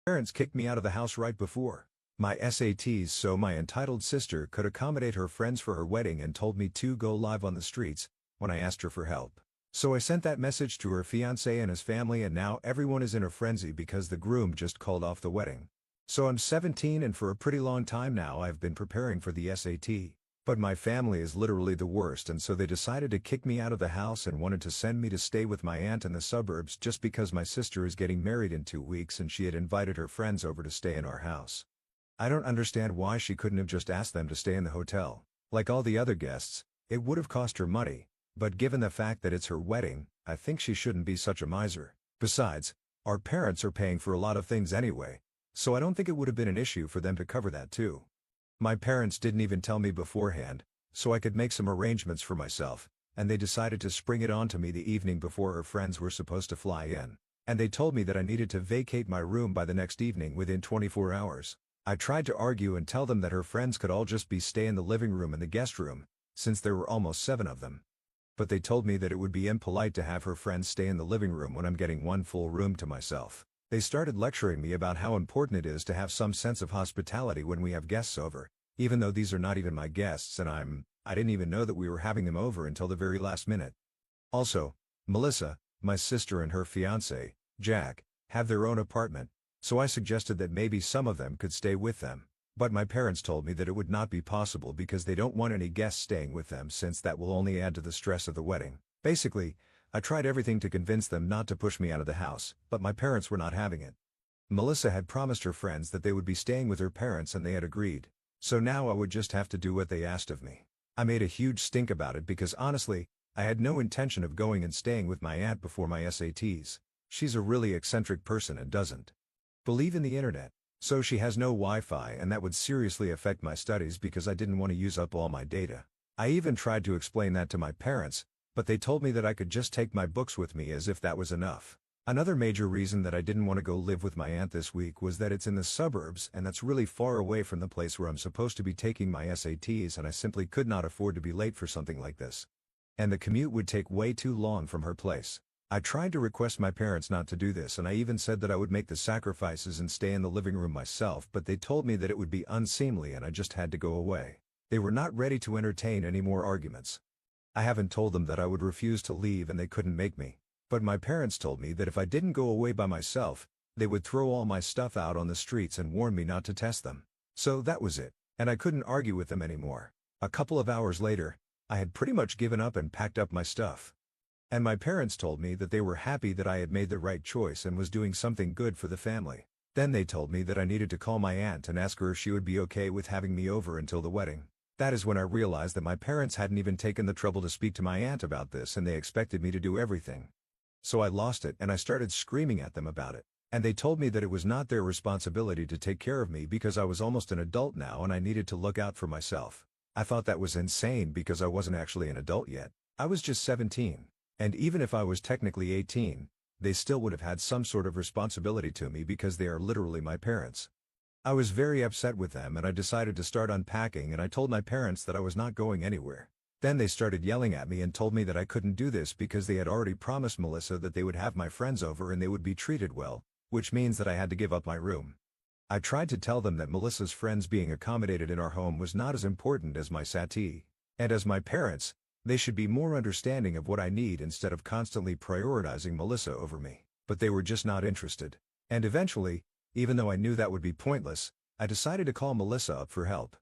Parents kicked me out of the house right before my SATs so my entitled sister could accommodate her friends for her wedding and told me to go live on the streets when I asked her for help. So I sent that message to her fiancé and his family, and now everyone is in a frenzy because the groom just called off the wedding. So I'm 17 and for a pretty long time now I've been preparing for the SAT. But my family is literally the worst, and so they decided to kick me out of the house and wanted to send me to stay with my aunt in the suburbs just because my sister is getting married in 2 weeks and she had invited her friends over to stay in our house. I don't understand why she couldn't have just asked them to stay in the hotel. Like all the other guests, it would have cost her money, but given the fact that it's her wedding, I think she shouldn't be such a miser. Besides, our parents are paying for a lot of things anyway, so I don't think it would have been an issue for them to cover that too. My parents didn't even tell me beforehand, so I could make some arrangements for myself, and they decided to spring it on to me the evening before her friends were supposed to fly in. And they told me that I needed to vacate my room by the next evening within 24 hours. I tried to argue and tell them that her friends could all just stay in the living room and the guest room, since there were almost 7 of them. But they told me that it would be impolite to have her friends stay in the living room when I'm getting one full room to myself. They started lecturing me about how important it is to have some sense of hospitality when we have guests over, even though these are not even my guests and I didn't even know that we were having them over until the very last minute. Also, Melissa, my sister, and her fiancé, Jack, have their own apartment, so I suggested that maybe some of them could stay with them. But my parents told me that it would not be possible because they don't want any guests staying with them since that will only add to the stress of the wedding. Basically, I tried everything to convince them not to push me out of the house, but my parents were not having it. Melissa had promised her friends that they would be staying with her parents and they had agreed, so now I would just have to do what they asked of me. I made a huge stink about it because honestly, I had no intention of going and staying with my aunt before my SATs. She's a really eccentric person and doesn't believe in the internet, so she has no Wi-Fi, and that would seriously affect my studies because I didn't want to use up all my data. I even tried to explain that to my parents, but they told me that I could just take my books with me as if that was enough. Another major reason that I didn't want to go live with my aunt this week was that it's in the suburbs and that's really far away from the place where I'm supposed to be taking my SATs, and I simply could not afford to be late for something like this. And the commute would take way too long from her place. I tried to request my parents not to do this, and I even said that I would make the sacrifices and stay in the living room myself, but they told me that it would be unseemly and I just had to go away. They were not ready to entertain any more arguments. I haven't told them that I would refuse to leave and they couldn't make me. But my parents told me that if I didn't go away by myself, they would throw all my stuff out on the streets and warn me not to test them. So that was it, and I couldn't argue with them anymore. A couple of hours later, I had pretty much given up and packed up my stuff. And my parents told me that they were happy that I had made the right choice and was doing something good for the family. Then they told me that I needed to call my aunt and ask her if she would be okay with having me over until the wedding. That is when I realized that my parents hadn't even taken the trouble to speak to my aunt about this, and they expected me to do everything. So I lost it and I started screaming at them about it. And they told me that it was not their responsibility to take care of me because I was almost an adult now and I needed to look out for myself. I thought that was insane because I wasn't actually an adult yet. I was just 17. And even if I was technically 18, they still would have had some sort of responsibility to me because they are literally my parents. I was very upset with them and I decided to start unpacking, and I told my parents that I was not going anywhere. Then they started yelling at me and told me that I couldn't do this because they had already promised Melissa that they would have my friends over and they would be treated well, which means that I had to give up my room. I tried to tell them that Melissa's friends being accommodated in our home was not as important as my SAT. And as my parents, they should be more understanding of what I need instead of constantly prioritizing Melissa over me. But they were just not interested. And eventually, even though I knew that would be pointless, I decided to call Melissa up for help.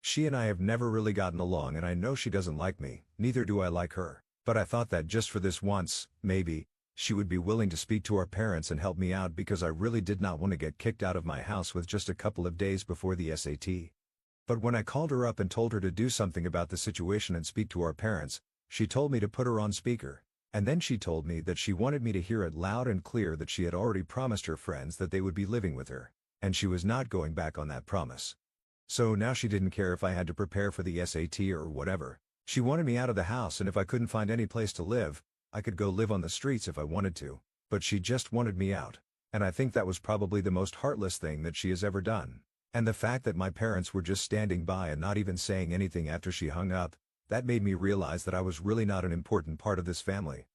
She and I have never really gotten along and I know she doesn't like me, neither do I like her. But I thought that just for this once, maybe, she would be willing to speak to our parents and help me out because I really did not want to get kicked out of my house with just a couple of days before the SAT. But when I called her up and told her to do something about the situation and speak to our parents, she told me to put her on speaker. And then she told me that she wanted me to hear it loud and clear that she had already promised her friends that they would be living with her, and she was not going back on that promise. So now she didn't care if I had to prepare for the SAT or whatever. She wanted me out of the house, and if I couldn't find any place to live, I could go live on the streets if I wanted to. But she just wanted me out. And I think that was probably the most heartless thing that she has ever done. And the fact that my parents were just standing by and not even saying anything after she hung up, that made me realize that I was really not an important part of this family.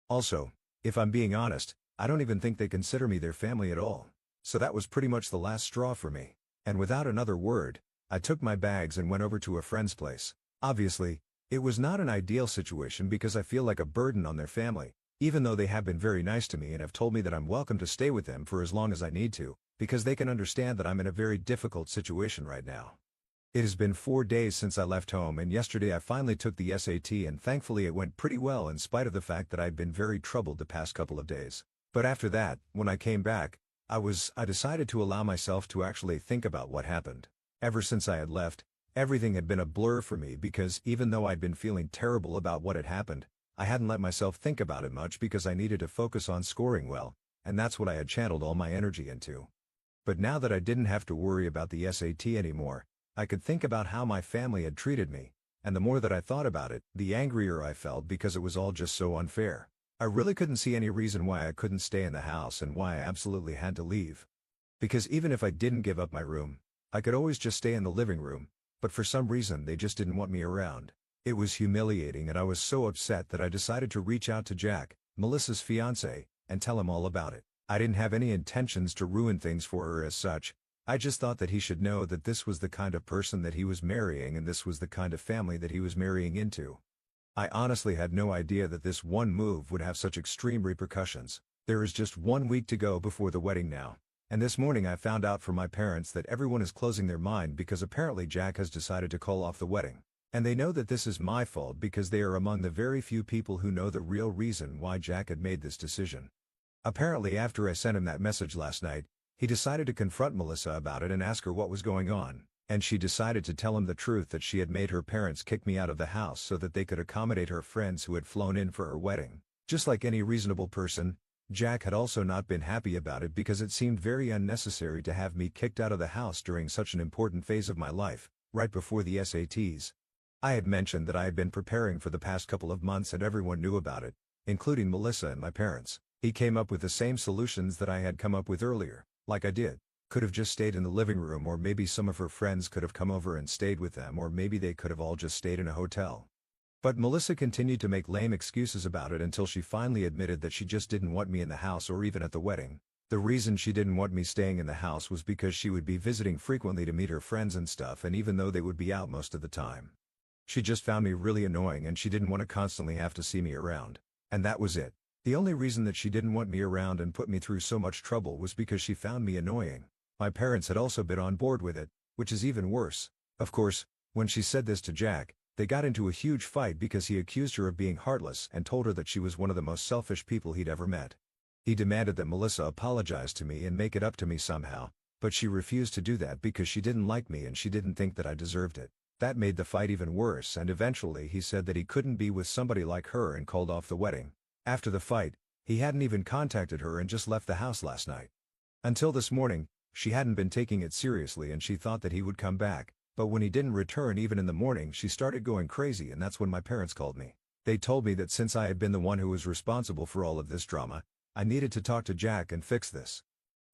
Also, if I'm being honest, I don't even think they consider me their family at all. So that was pretty much the last straw for me. And without another word, I took my bags and went over to a friend's place. Obviously, it was not an ideal situation because I feel like a burden on their family, even though they have been very nice to me and have told me that I'm welcome to stay with them for as long as I need to, because they can understand that I'm in a very difficult situation right now. It has been 4 days since I left home, and yesterday I finally took the SAT, and thankfully it went pretty well in spite of the fact that I'd been very troubled the past couple of days. But after that, when I came back, I decided to allow myself to actually think about what happened. Ever since I had left, everything had been a blur for me because even though I'd been feeling terrible about what had happened, I hadn't let myself think about it much because I needed to focus on scoring well, and that's what I had channeled all my energy into. But now that I didn't have to worry about the SAT anymore, I could think about how my family had treated me, and the more that I thought about it, the angrier I felt because it was all just so unfair. I really couldn't see any reason why I couldn't stay in the house and why I absolutely had to leave. Because even if I didn't give up my room, I could always just stay in the living room, but for some reason they just didn't want me around. It was humiliating, and I was so upset that I decided to reach out to Jack, Melissa's fiancé, and tell him all about it. I didn't have any intentions to ruin things for her as such. I just thought that he should know that this was the kind of person that he was marrying and this was the kind of family that he was marrying into. I honestly had no idea that this one move would have such extreme repercussions. There is just 1 week to go before the wedding now, and this morning I found out from my parents that everyone is closing their mind because apparently Jack has decided to call off the wedding. And they know that this is my fault because they are among the very few people who know the real reason why Jack had made this decision. Apparently after I sent him that message last night, he decided to confront Melissa about it and ask her what was going on, and she decided to tell him the truth that she had made her parents kick me out of the house so that they could accommodate her friends who had flown in for her wedding. Just like any reasonable person, Jack had also not been happy about it because it seemed very unnecessary to have me kicked out of the house during such an important phase of my life, right before the SATs. I had mentioned that I had been preparing for the past couple of months and everyone knew about it, including Melissa and my parents. He came up with the same solutions that I had come up with earlier, like I did. Could have just stayed in the living room, or maybe some of her friends could have come over and stayed with them, or maybe they could have all just stayed in a hotel. But Melissa continued to make lame excuses about it until she finally admitted that she just didn't want me in the house or even at the wedding. The reason she didn't want me staying in the house was because she would be visiting frequently to meet her friends and stuff, and even though they would be out most of the time, she just found me really annoying and she didn't want to constantly have to see me around. And that was it. The only reason that she didn't want me around and put me through so much trouble was because she found me annoying. My parents had also been on board with it, which is even worse. Of course, when she said this to Jack, they got into a huge fight because he accused her of being heartless and told her that she was one of the most selfish people he'd ever met. He demanded that Melissa apologize to me and make it up to me somehow, but she refused to do that because she didn't like me and she didn't think that I deserved it. That made the fight even worse, and eventually he said that he couldn't be with somebody like her and called off the wedding. After the fight, he hadn't even contacted her and just left the house last night. Until this morning, she hadn't been taking it seriously and she thought that he would come back, but when he didn't return even in the morning, she started going crazy, and that's when my parents called me. They told me that since I had been the one who was responsible for all of this drama, I needed to talk to Jack and fix this.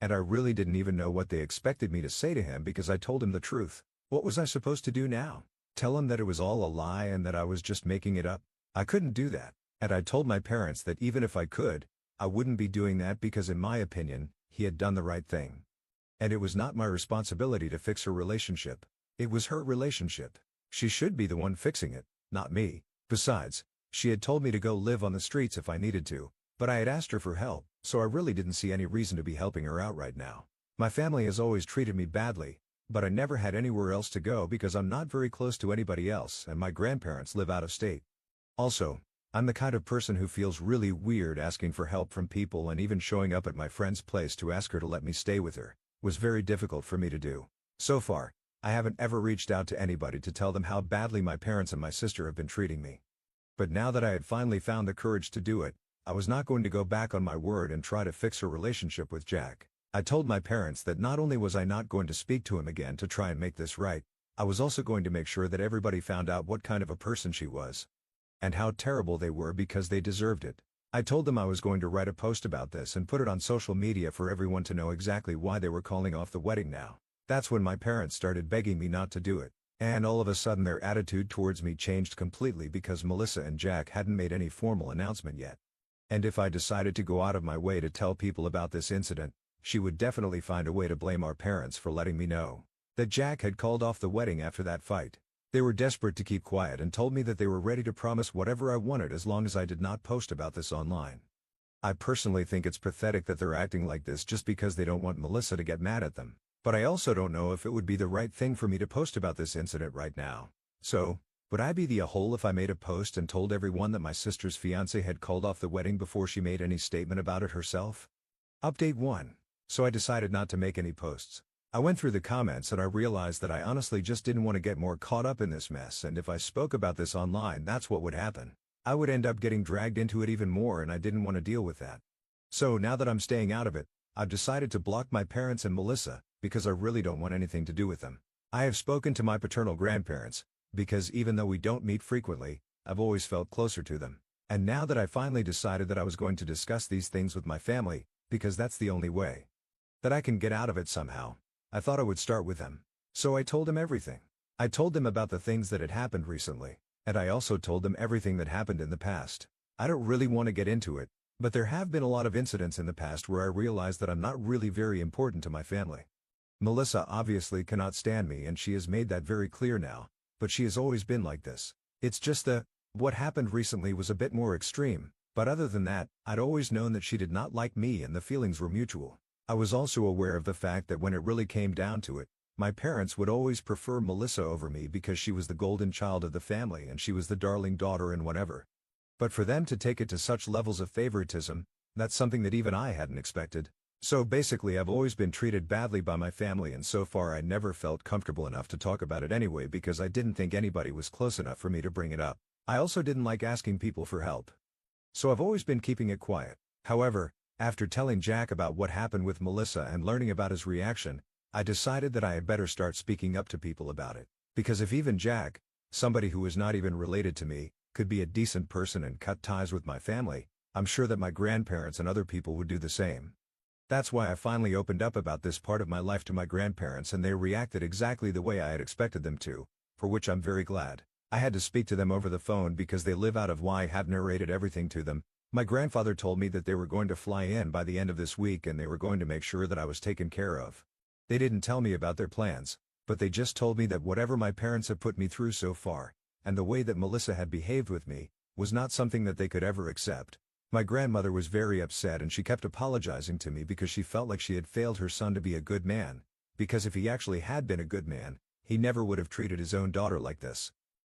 And I really didn't even know what they expected me to say to him because I told him the truth. What was I supposed to do now? Tell him that it was all a lie and that I was just making it up? I couldn't do that. And I told my parents that even if I could, I wouldn't be doing that because in my opinion, he had done the right thing. And it was not my responsibility to fix her relationship. It was her relationship. She should be the one fixing it, not me. Besides, she had told me to go live on the streets if I needed to, but I had asked her for help, so I really didn't see any reason to be helping her out right now. My family has always treated me badly, but I never had anywhere else to go because I'm not very close to anybody else and my grandparents live out of state. Also, I'm the kind of person who feels really weird asking for help from people, and even showing up at my friend's place to ask her to let me stay with her was very difficult for me to do. So far, I haven't ever reached out to anybody to tell them how badly my parents and my sister have been treating me. But now that I had finally found the courage to do it, I was not going to go back on my word and try to fix her relationship with Jack. I told my parents that not only was I not going to speak to him again to try and make this right, I was also going to make sure that everybody found out what kind of a person she was. And how terrible they were because they deserved it. I told them I was going to write a post about this and put it on social media for everyone to know exactly why they were calling off the wedding now. That's when my parents started begging me not to do it. And all of a sudden their attitude towards me changed completely because Melissa and Jack hadn't made any formal announcement yet. And if I decided to go out of my way to tell people about this incident, she would definitely find a way to blame our parents for letting me know that Jack had called off the wedding after that fight. They were desperate to keep quiet and told me that they were ready to promise whatever I wanted as long as I did not post about this online. I personally think it's pathetic that they're acting like this just because they don't want Melissa to get mad at them, but I also don't know if it would be the right thing for me to post about this incident right now. So, would I be the a-hole if I made a post and told everyone that my sister's fiancé had called off the wedding before she made any statement about it herself? Update 1. So I decided not to make any posts. I went through the comments and I realized that I honestly just didn't want to get more caught up in this mess, and if I spoke about this online, that's what would happen. I would end up getting dragged into it even more, and I didn't want to deal with that. So now that I'm staying out of it, I've decided to block my parents and Melissa, because I really don't want anything to do with them. I have spoken to my paternal grandparents, because even though we don't meet frequently, I've always felt closer to them. And now that I finally decided that I was going to discuss these things with my family, because that's the only way that I can get out of it somehow, I thought I would start with them. So I told them everything. I told them about the things that had happened recently, and I also told them everything that happened in the past. I don't really want to get into it, but there have been a lot of incidents in the past where I realized that I'm not really very important to my family. Melissa obviously cannot stand me, and she has made that very clear now, but she has always been like this. It's just what happened recently was a bit more extreme, but other than that, I'd always known that she did not like me and the feelings were mutual. I was also aware of the fact that when it really came down to it, my parents would always prefer Melissa over me because she was the golden child of the family and she was the darling daughter and whatever. But for them to take it to such levels of favoritism, that's something that even I hadn't expected. So basically I've always been treated badly by my family, and so far I never felt comfortable enough to talk about it anyway because I didn't think anybody was close enough for me to bring it up. I also didn't like asking people for help. So I've always been keeping it quiet. However, after telling Jack about what happened with Melissa and learning about his reaction, I decided that I had better start speaking up to people about it. Because if even Jack, somebody who is not even related to me, could be a decent person and cut ties with my family, I'm sure that my grandparents and other people would do the same. That's why I finally opened up about this part of my life to my grandparents, and they reacted exactly the way I had expected them to, for which I'm very glad. I had to speak to them over the phone because they live out of why I have narrated everything to them. My grandfather told me that they were going to fly in by the end of this week and they were going to make sure that I was taken care of. They didn't tell me about their plans, but they just told me that whatever my parents have put me through so far, and the way that Melissa had behaved with me, was not something that they could ever accept. My grandmother was very upset and she kept apologizing to me because she felt like she had failed her son to be a good man, because if he actually had been a good man, he never would have treated his own daughter like this.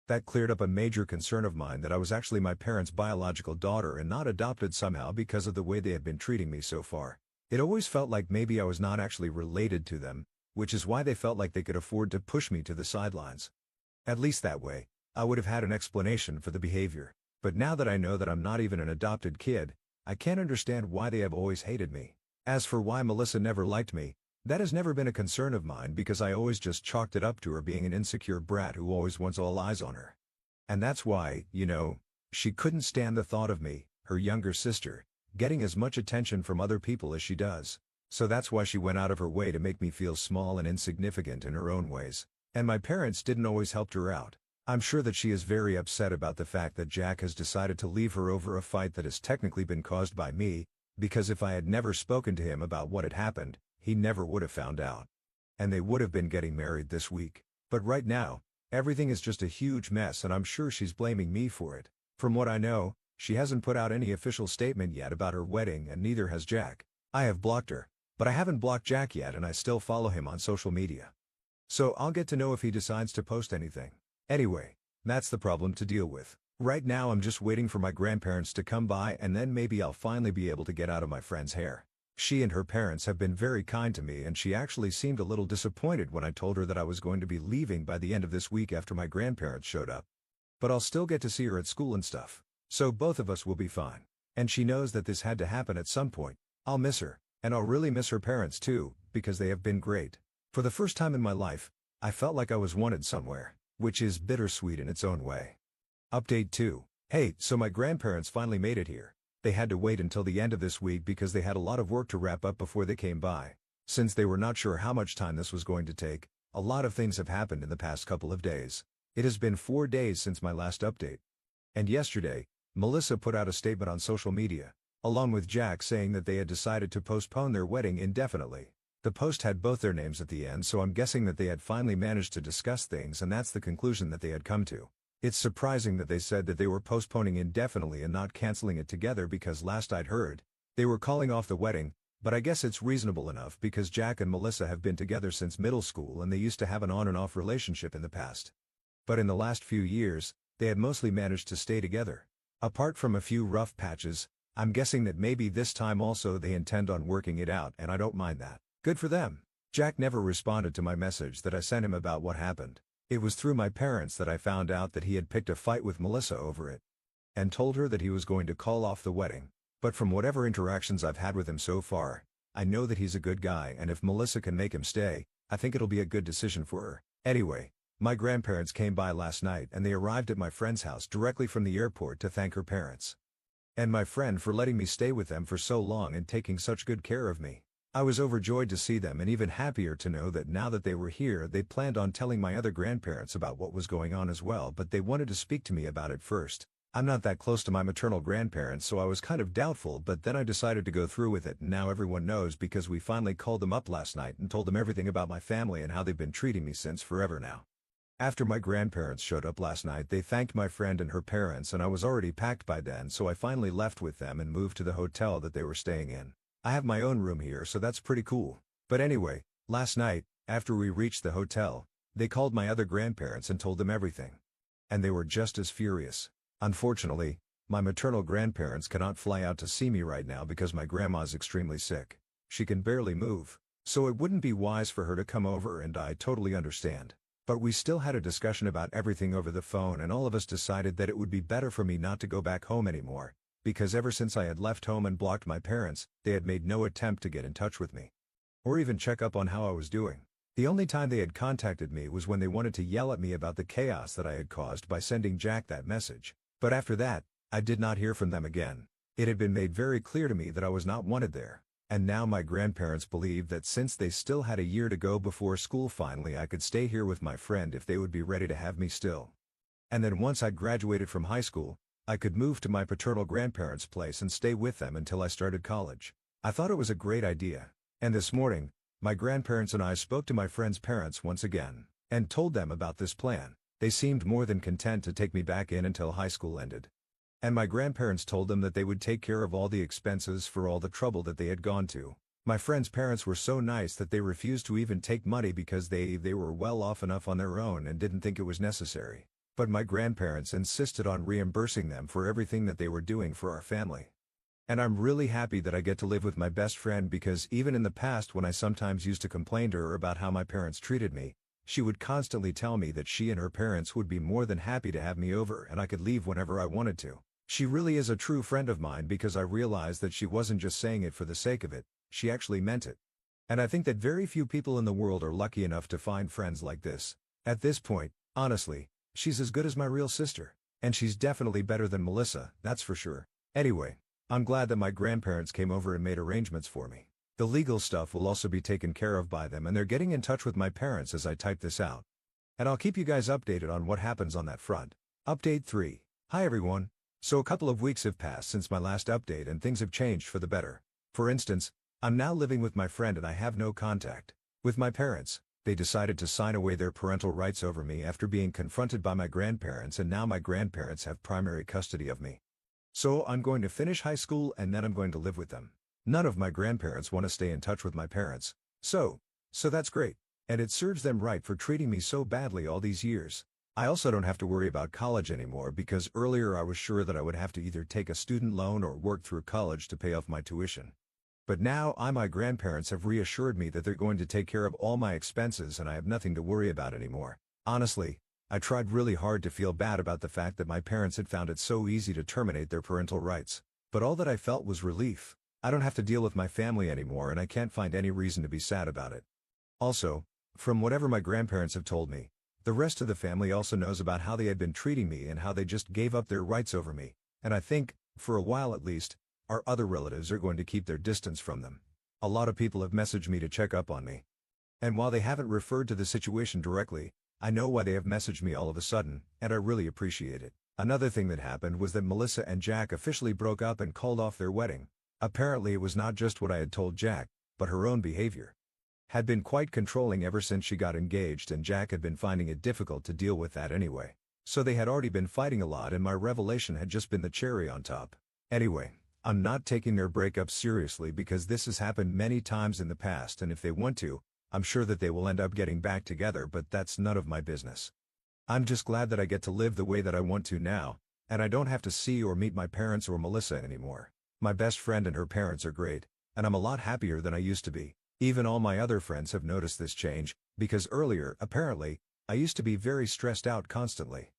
That cleared up a major concern of mine that I was actually my parents' biological daughter and not adopted somehow because of the way they had been treating me so far. It always felt like maybe I was not actually related to them, which is why they felt like they could afford to push me to the sidelines. At least that way, I would have had an explanation for the behavior. But now that I know that I'm not even an adopted kid, I can't understand why they have always hated me. As for why Melissa never liked me, that has never been a concern of mine because I always just chalked it up to her being an insecure brat who always wants all eyes on her. And that's why, she couldn't stand the thought of me, her younger sister, getting as much attention from other people as she does. So that's why she went out of her way to make me feel small and insignificant in her own ways. And my parents didn't always help her out. I'm sure that she is very upset about the fact that Jack has decided to leave her over a fight that has technically been caused by me, because if I had never spoken to him about what had happened, he never would have found out. And they would have been getting married this week. But right now, everything is just a huge mess and I'm sure she's blaming me for it. From what I know, she hasn't put out any official statement yet about her wedding and neither has Jack. I have blocked her, but I haven't blocked Jack yet and I still follow him on social media. So I'll get to know if he decides to post anything. Anyway, that's the problem to deal with. Right now I'm just waiting for my grandparents to come by and then maybe I'll finally be able to get out of my friend's hair. She and her parents have been very kind to me and she actually seemed a little disappointed when I told her that I was going to be leaving by the end of this week after my grandparents showed up. But I'll still get to see her at school and stuff. So both of us will be fine. And she knows that this had to happen at some point. I'll miss her, and I'll really miss her parents too, because they have been great. For the first time in my life, I felt like I was wanted somewhere, which is bittersweet in its own way. Update 2. Hey, so my grandparents finally made it here. They had to wait until the end of this week because they had a lot of work to wrap up before they came by. Since they were not sure how much time this was going to take, a lot of things have happened in the past couple of days. It has been 4 days since my last update. And yesterday, Melissa put out a statement on social media. along with Jack saying that they had decided to postpone their wedding indefinitely. The post had both their names at the end, so I'm guessing that they had finally managed to discuss things and that's the conclusion that they had come to. It's surprising that they said that they were postponing indefinitely and not canceling it together because last I'd heard, they were calling off the wedding, but I guess it's reasonable enough because Jack and Melissa have been together since middle school and they used to have an on and off relationship in the past. But in the last few years, they had mostly managed to stay together. Apart from a few rough patches, I'm guessing that maybe this time also they intend on working it out and I don't mind that. Good for them. Jack never responded to my message that I sent him about what happened. It was through my parents that I found out that he had picked a fight with Melissa over it. And told her that he was going to call off the wedding. But from whatever interactions I've had with him so far, I know that he's a good guy and if Melissa can make him stay, I think it'll be a good decision for her. Anyway, my grandparents came by last night and they arrived at my friend's house directly from the airport to thank her parents. And my friend for letting me stay with them for so long and taking such good care of me. I was overjoyed to see them and even happier to know that now that they were here they planned on telling my other grandparents about what was going on as well, but they wanted to speak to me about it first. I'm not that close to my maternal grandparents, so I was kind of doubtful, but then I decided to go through with it and now everyone knows because we finally called them up last night and told them everything about my family and how they've been treating me since forever now. After my grandparents showed up last night they thanked my friend and her parents and I was already packed by then, so I finally left with them and moved to the hotel that they were staying in. I have my own room here, so that's pretty cool. But anyway, last night, after we reached the hotel, they called my other grandparents and told them everything. And they were just as furious. Unfortunately, my maternal grandparents cannot fly out to see me right now because my grandma's extremely sick. She can barely move, so it wouldn't be wise for her to come over and I totally understand. But we still had a discussion about everything over the phone and all of us decided that it would be better for me not to go back home anymore. Because ever since I had left home and blocked my parents, they had made no attempt to get in touch with me. Or even check up on how I was doing. The only time they had contacted me was when they wanted to yell at me about the chaos that I had caused by sending Jack that message. But after that, I did not hear from them again. It had been made very clear to me that I was not wanted there. And now my grandparents believed that since they still had a year to go before school finally I could stay here with my friend if they would be ready to have me still. And then once I graduated from high school, I could move to my paternal grandparents' place and stay with them until I started college. I thought it was a great idea. And this morning, my grandparents and I spoke to my friend's parents once again, and told them about this plan. They seemed more than content to take me back in until high school ended. And my grandparents told them that they would take care of all the expenses for all the trouble that they had gone to. My friend's parents were so nice that they refused to even take money because they were well off enough on their own and didn't think it was necessary. But my grandparents insisted on reimbursing them for everything that they were doing for our family. And I'm really happy that I get to live with my best friend because even in the past when I sometimes used to complain to her about how my parents treated me, she would constantly tell me that she and her parents would be more than happy to have me over and I could leave whenever I wanted to. She really is a true friend of mine because I realized that she wasn't just saying it for the sake of it, she actually meant it. And I think that very few people in the world are lucky enough to find friends like this. At this point, honestly, she's as good as my real sister. And she's definitely better than Melissa, that's for sure. Anyway, I'm glad that my grandparents came over and made arrangements for me. The legal stuff will also be taken care of by them and they're getting in touch with my parents as I type this out. And I'll keep you guys updated on what happens on that front. Update 3. Hi everyone. So a couple of weeks have passed since my last update and things have changed for the better. For instance, I'm now living with my friend and I have no contact with my parents. They decided to sign away their parental rights over me after being confronted by my grandparents and now my grandparents have primary custody of me. So I'm going to finish high school and then I'm going to live with them. None of my grandparents want to stay in touch with my parents. So that's great. And it serves them right for treating me so badly all these years. I also don't have to worry about college anymore because earlier I was sure that I would have to either take a student loan or work through college to pay off my tuition. But now my grandparents have reassured me that they're going to take care of all my expenses and I have nothing to worry about anymore. Honestly, I tried really hard to feel bad about the fact that my parents had found it so easy to terminate their parental rights. But all that I felt was relief. I don't have to deal with my family anymore and I can't find any reason to be sad about it. Also, from whatever my grandparents have told me, the rest of the family also knows about how they had been treating me and how they just gave up their rights over me. And I think, for a while at least, our other relatives are going to keep their distance from them. A lot of people have messaged me to check up on me. And while they haven't referred to the situation directly, I know why they have messaged me all of a sudden, and I really appreciate it. Another thing that happened was that Melissa and Jack officially broke up and called off their wedding. Apparently it was not just what I had told Jack, but her own behavior had been quite controlling ever since she got engaged, and Jack had been finding it difficult to deal with that anyway. So they had already been fighting a lot, and my revelation had just been the cherry on top. Anyway, I'm not taking their breakup seriously because this has happened many times in the past, and if they want to, I'm sure that they will end up getting back together, but that's none of my business. I'm just glad that I get to live the way that I want to now, and I don't have to see or meet my parents or Melissa anymore. My best friend and her parents are great, and I'm a lot happier than I used to be. Even all my other friends have noticed this change, because earlier, apparently, I used to be very stressed out constantly.